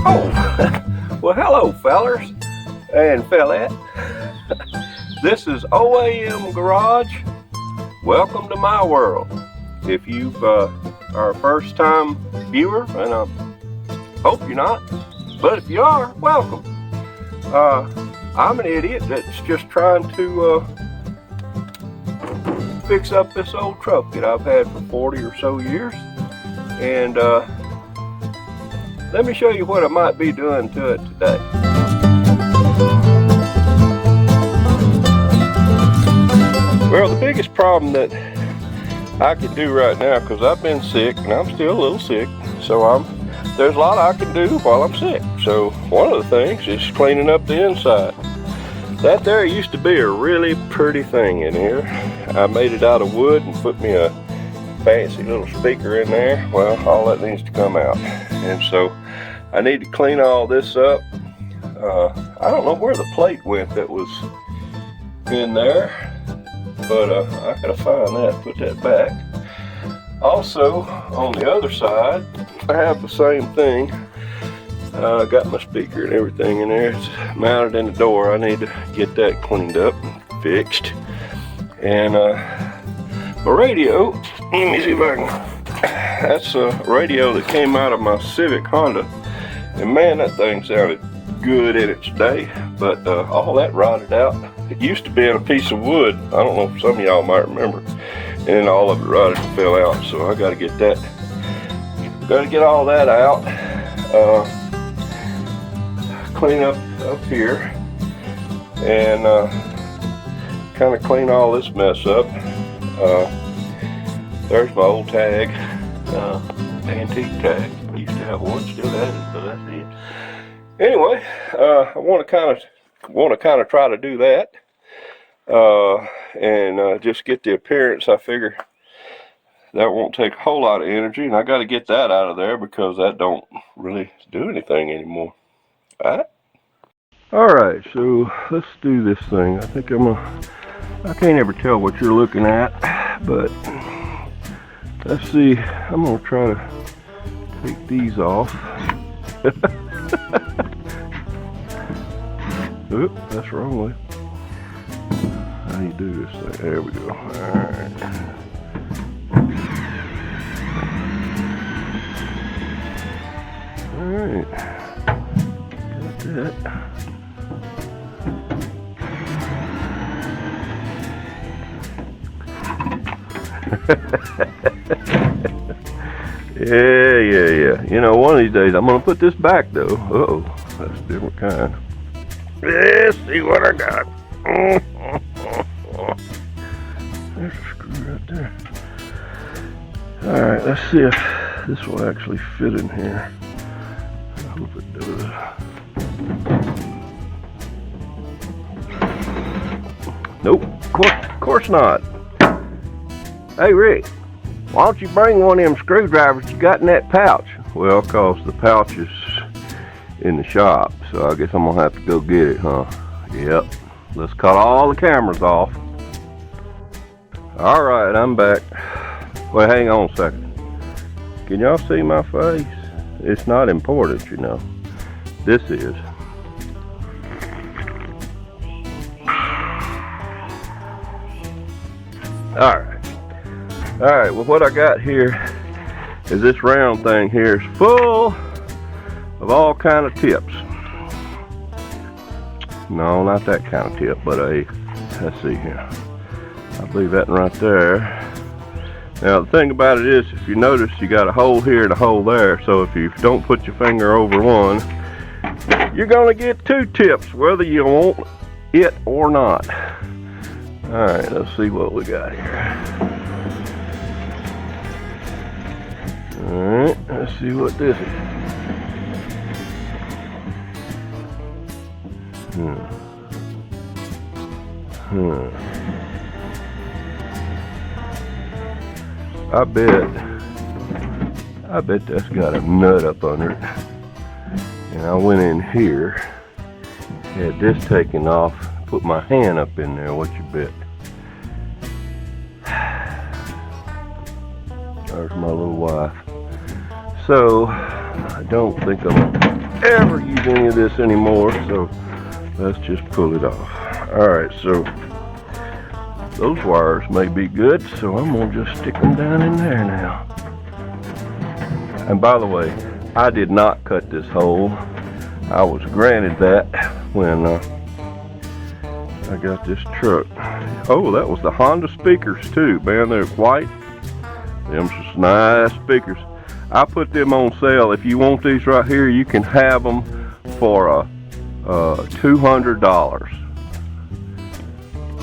Oh, well, hello, fellers and fellette. This is OAM Garage. Welcome to my world. If you are a first-time viewer, and I hope you're not, but if you are, welcome. I'm an idiot that's just trying to fix up this old truck that I've had for 40 or so years, and let me show you what I might be doing to it today. Well, the biggest problem that I can do right now, because I've been sick and I'm still a little sick, so there's a lot I can do while I'm sick. So one of the things is cleaning up the inside. That there used to be a really pretty thing in here. I made it out of wood and put me a fancy little speaker in there. Well, all that needs to come out. And so I need to clean all this up. I don't know where the plate went that was in there, but I gotta find that, put that back. Also, on the other side, I have the same thing. I got my speaker and everything in there. It's mounted in the door. I need to get that cleaned up and fixed. And my radio, let me see if I can, that's a radio that came out of my Civic Honda. And man, that thing sounded good in its day, but all that rotted out. It used to be in a piece of wood. I don't know if some of y'all might remember. And all of it rotted and fell out, so I gotta get that. Gotta get all that out. Clean up here and kind of clean all this mess up. There's my old tag, antique tag. I used to have one, still has it, but that's it. Anyway, I want to kind of try to do that and just get the appearance. I figure that won't take a whole lot of energy, and I got to get that out of there because that don't really do anything anymore. Alright, so let's do this thing. I think I can't ever tell what you're looking at, but let's see. I'm going to try to take these off. Oop, that's the wrong way. How do you do this thing? There we go. Alright. Alright. Got that. Yeah. You know, one of these days I'm gonna put this back though. Uh-oh, that's a different kind. Let's see what I got. There's a screw right there. Alright, let's see if this will actually fit in here. I hope it does. Nope, of course not. Hey Rick, why don't you bring one of them screwdrivers you got in that pouch? Well, cause the pouch is in the shop, so I guess I'm gonna have to go get it, huh? Yep, let's cut all the cameras off. Alright, I'm back. Well, hang on a second. Can y'all see my face? It's not important, you know. This is. Alright, well what I got here is this round thing here is full of all kind of tips. No, not that kind of tip, but let's see here. I believe that one right there. Now the thing about it is, if you notice, you got a hole here and a hole there, so if you don't put your finger over one, you're gonna get two tips, whether you want it or not. Alright, let's see what we got here. Alright, let's see what this is. I bet that's got a nut up under it. And I went in here, had this taken off, put my hand up in there. What you bet? There's my little wife. So I don't think I'll ever use any of this anymore, so let's just pull it off. Alright, so those wires may be good, so I'm going to just stick them down in there now. And by the way, I did not cut this hole. I was granted that when I got this truck. Oh, that was the Honda speakers too, man. They're white. Them just nice speakers. I put them on sale. If you want these right here, you can have them for $200.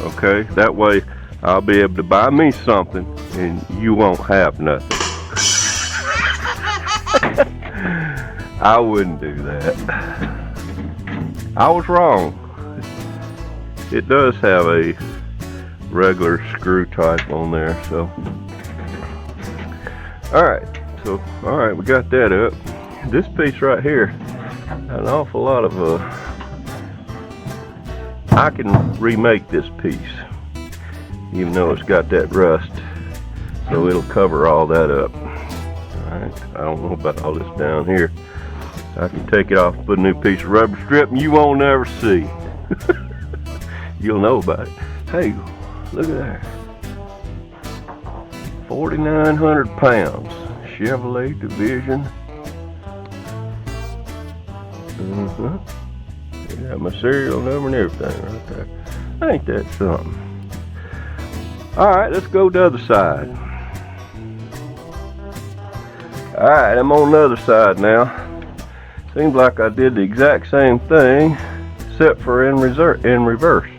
Okay, that way I'll be able to buy me something and you won't have nothing. I wouldn't do that. I was wrong. It does have a regular screw type on there, so. Alright, we got that up. This piece right here, an awful lot of, I can remake this piece, even though it's got that rust, so it'll cover all that up. Alright, I don't know about all this down here. I can take it off and put a new piece of rubber strip and you won't ever see. You'll know about it. Hey, look at that. 4,900 pounds. Chevrolet Division. Got my serial number and everything right there. Ain't that something? Alright, let's go to the other side. Alright, I'm on the other side now. Seems like I did the exact same thing, except for in reverse.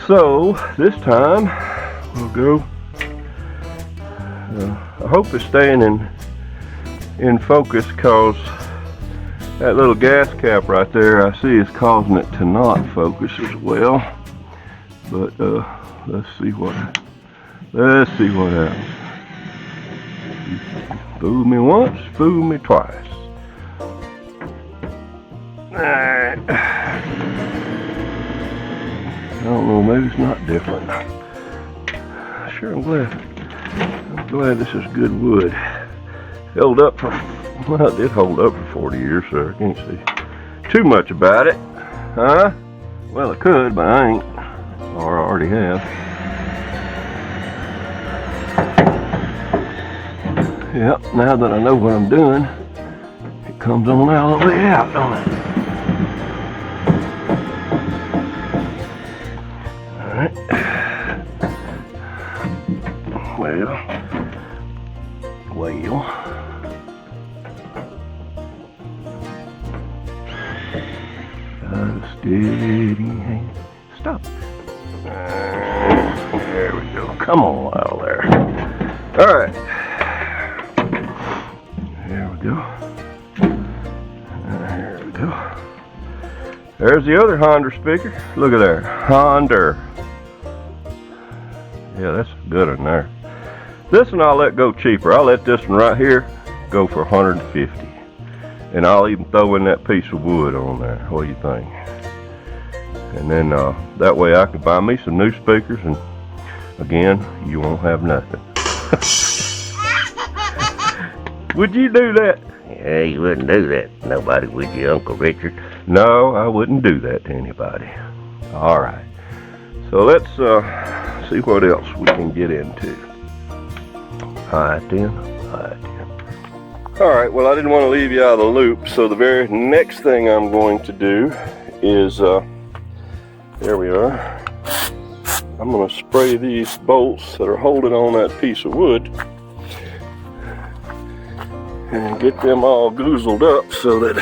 So, this time, we'll go. I hope it's staying in focus, because that little gas cap right there I see is causing it to not focus as well. But let's see what happens. Fool me once, fool me twice. Alright. I don't know, maybe it's not different. Sure, I'm glad this is good wood. Held up for, well, it did hold up for 40 years, so I can't see too much about it. Huh? Well, it could, but I ain't. Or I already have. Yep, now that I know what I'm doing, it comes on all the way out, don't it? Alright. Well. Steady hand. Stop. There we go. Come on out there. Alright. There we go. There we go. There's the other Honda speaker. Look at there. Honda. Yeah, that's a good one there. This one I'll let go cheaper. I'll let this one right here go for $150. And I'll even throw in that piece of wood on there. What do you think? And then that way I can buy me some new speakers, and again, you won't have nothing. Would you do that? Yeah, you wouldn't do that. Nobody would, you, Uncle Richard? No, I wouldn't do that to anybody. Alright. So let's see what else we can get into. Alright then. Alright, well, I didn't want to leave you out of the loop, so the very next thing I'm going to do is, there we are. I'm going to spray these bolts that are holding on that piece of wood and get them all goozled up so that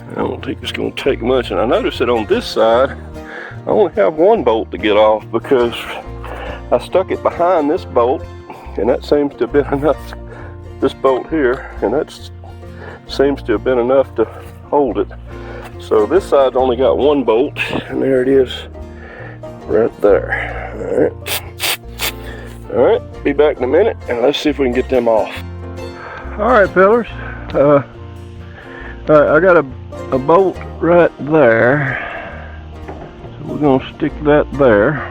I don't think it's going to take much. And I noticed that on this side, I only have one bolt to get off because I stuck it behind this bolt, and that seems to have been enough. This bolt here, and that seems to have been enough to hold it. So this side's only got one bolt, and there it is right there. Alright, be back in a minute, and let's see if we can get them off. Alright, fellas, I got a bolt right there, so we're going to stick that there.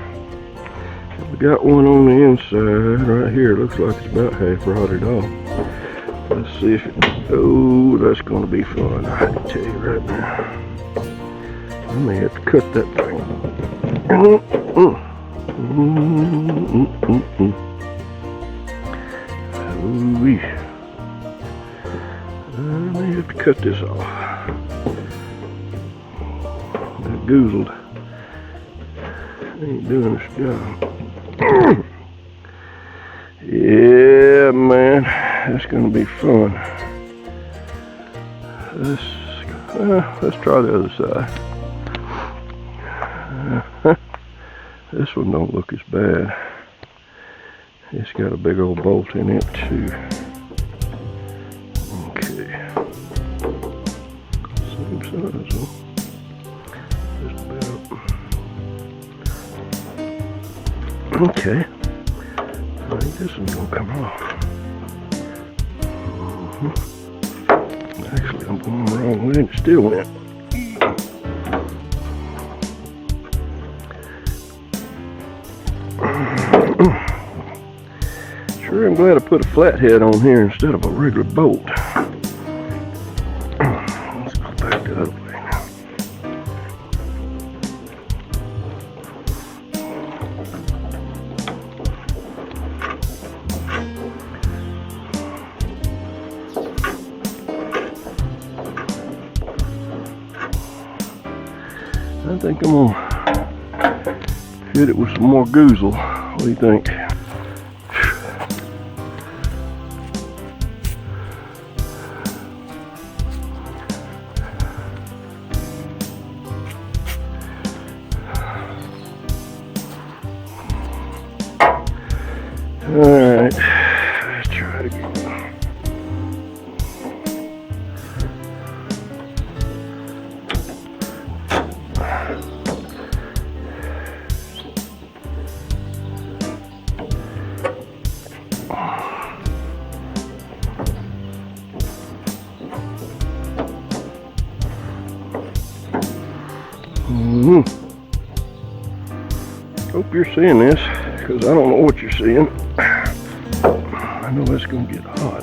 We got one on the inside right here. Looks like it's about half rotted off. Let's see if it, oh, that's going to be fun. I have to tell you right now. I may have to cut that thing. Ooh-wee. I may have to cut this off. That goozled ain't doing its job. Yeah, man, that's gonna be fun. Let's try the other side. This one don't look as bad. It's got a big old bolt in it too. Okay. Same size, huh? Just about. Okay. I think this one's gonna come off. Actually, I'm going the wrong way and it still went. Sure, I'm glad I put a flathead on here instead of a regular bolt. Let's go back the other way now. I think I'm gonna hit it with some more goozle. What do you think? Alright, let's try it again. Hope you're seeing this, because I don't know what you're seeing. I know that's going to get hot.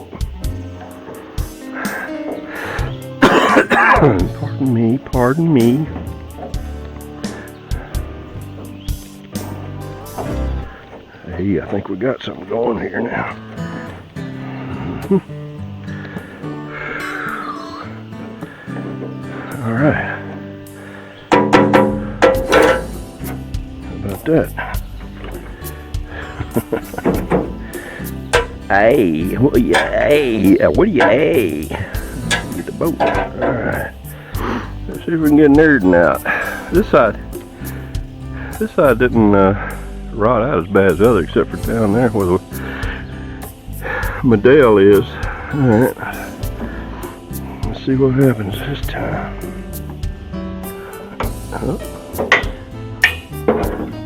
Pardon me. Hey, I think we got something going here now. All right. How about that? Hey, what do you, get the boat. Alright. Let's see if we can get nerding out. This side didn't rot out as bad as the other, except for down there where the Medale is. Alright. Let's see what happens this time. Oh.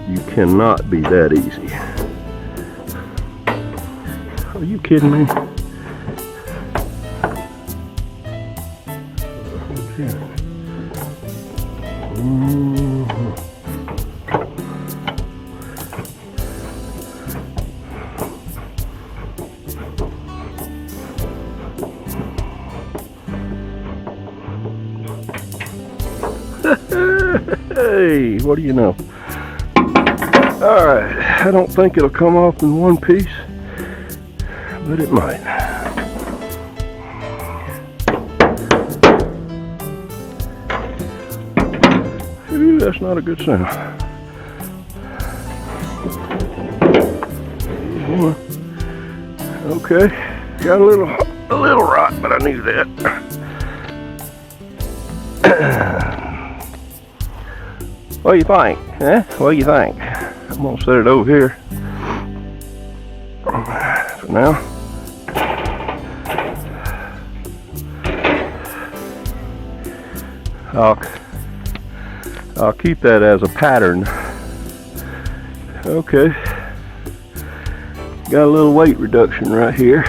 You cannot be that easy. Are you kidding me? Hey, what do you know? Alright, I don't think it'll come off in one piece, but it might. Ooh, that's not a good sound. Okay, got a little rot, but I knew that. What do you think? Huh? What do you think? I'm gonna set it over here for now. I'll keep that as a pattern. Okay. Got a little weight reduction right here.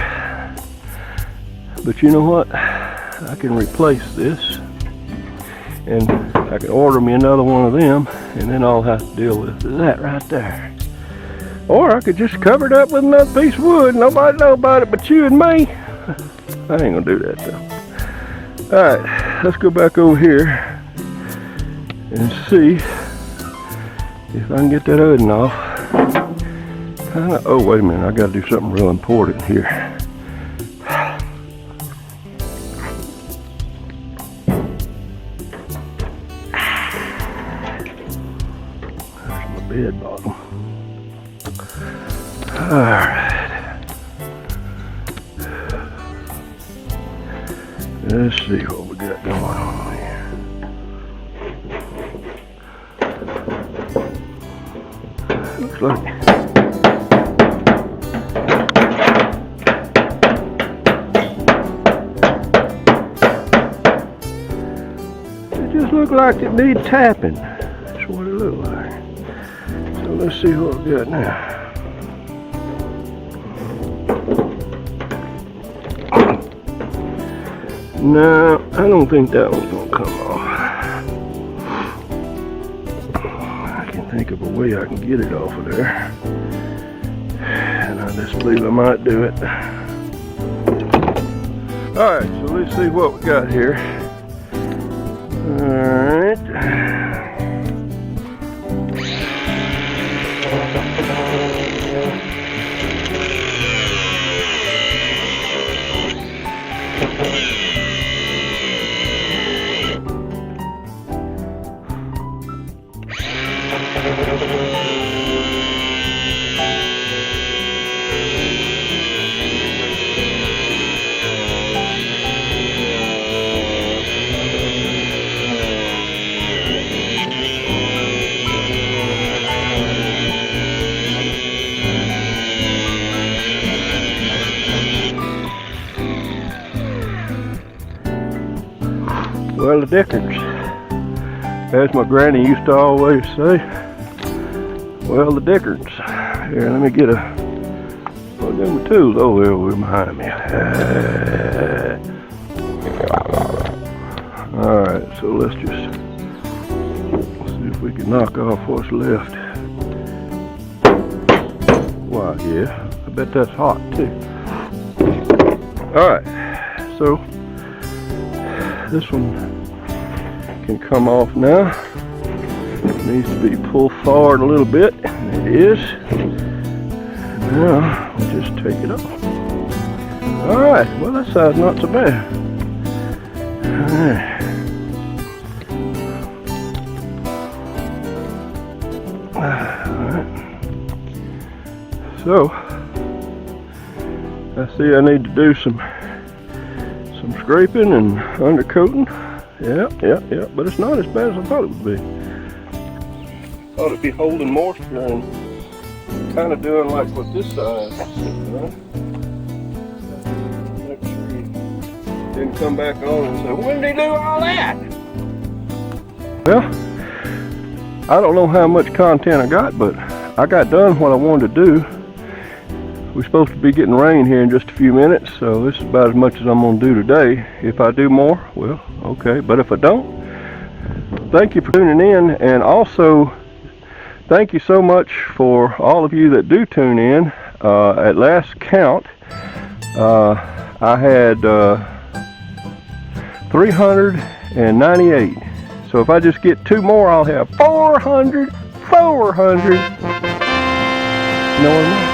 But you know what? I can replace this. And I can order me another one of them, and then I'll have to deal with that right there. Or I could just cover it up with another piece of wood. Nobody know about it but you and me. I ain't gonna do that though. Alright, let's go back over here and see if I can get that oven off. Oh, wait a minute, I gotta do something real important here. There's my bed bottom. Alright. Let's see what we got going on here. Looks like it just looks like it needs tapping. That's what it looks like. So let's see what we got now. No, I don't think that one's gonna come off. I can think of a way I can get it off of there. And I just believe I might do it. Alright, so let's see what we got here. Alright. Well, the Dickens, as my granny used to always say, well, the Dickens. Here, let me get a, what are my tools? Oh, they're over behind me. Alright, so let's just see if we can knock off what's left. Why, yeah, I bet that's hot too. Alright, so this one can come off now. It needs to be pulled forward a little bit, and it is. Now we'll just take it off. Alright, well that side's not so bad. Alright. Alright. So I see I need to do some scraping and undercoating. Yeah, but it's not as bad as I thought it would be. Thought it'd be holding moisture and kind of doing like what this side is, right? Make sure you didn't come back on and say, when did he do all that? Well, I don't know how much content I got, but I got done what I wanted to do. We're supposed to be getting rain here in just a few minutes, so this is about as much as I'm going to do today. If I do more, well, okay. But if I don't, thank you for tuning in, and also thank you so much for all of you that do tune in. At last count, I had 398. So if I just get 2 more, I'll have 400. You know what I mean?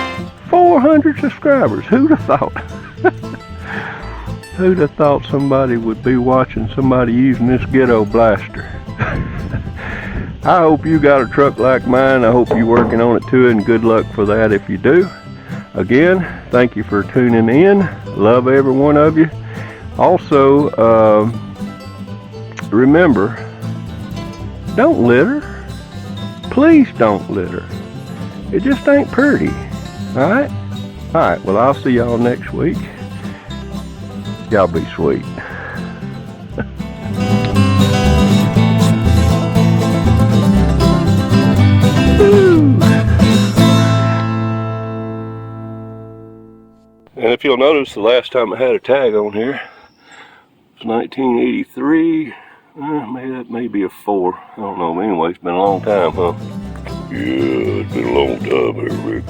400 subscribers. Who'd have thought? Who'd have thought somebody would be watching somebody using this ghetto blaster? I hope you got a truck like mine. I hope you're working on it too, and good luck for that if you do. Again, thank you for tuning in. Love every one of you. Also, remember, don't litter. Please don't litter. It just ain't pretty. Alright? Alright, well I'll see y'all next week. Y'all be sweet. And if you'll notice, the last time I had a tag on here was 1983. Maybe that may be a 4. I don't know. Anyway, it's been a long time, huh? Yeah, it's been a long time here, Rick.